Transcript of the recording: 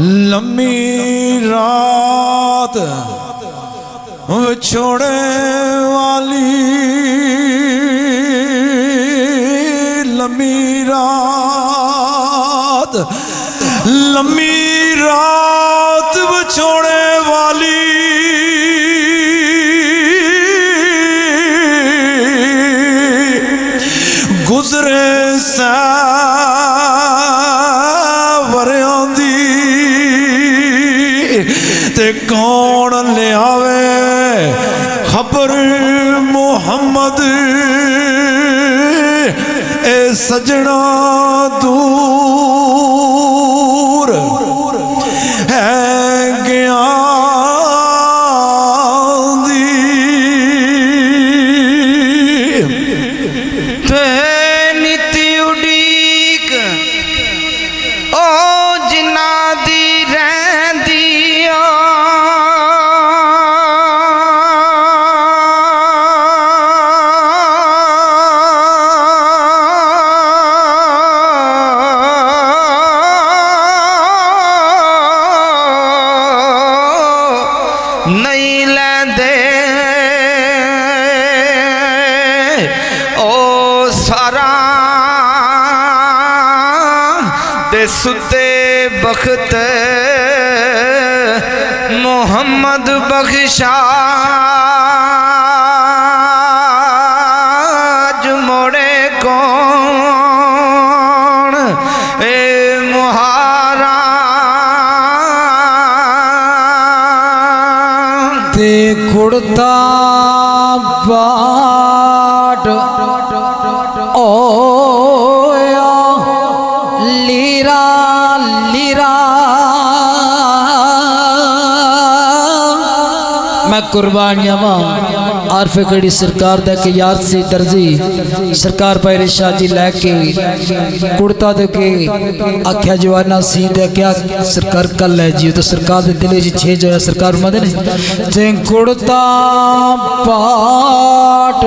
लम्मी रात विछोड़े वाली, लम्मी रात विछोड़े वाली, गुजरे सावरियां दी ते कौन ले आवे खबर मुहम्मद ए सजना दूर है ज्ञान दी ते नीति उड़ीक ओ जिन्ना दी रहंदी नहीं लेंदे ओ सारा दे सुते बख्त मोहम्मद बख्शा मोड़े कौन ए मुहारा ते कुड़ता बाट ओया लीरा लीरा। मैं कुर्बानियां आरफे कड़ी सरकार दे के याद से दर्जी सरकार पैरे शाह जी लैके कुड़ता दे के आख्या जवाना सी दे क्या सरकार कल है जी तो सरकार दे दिले जी छे जो है सरकार मदन ते कुड़ता पाट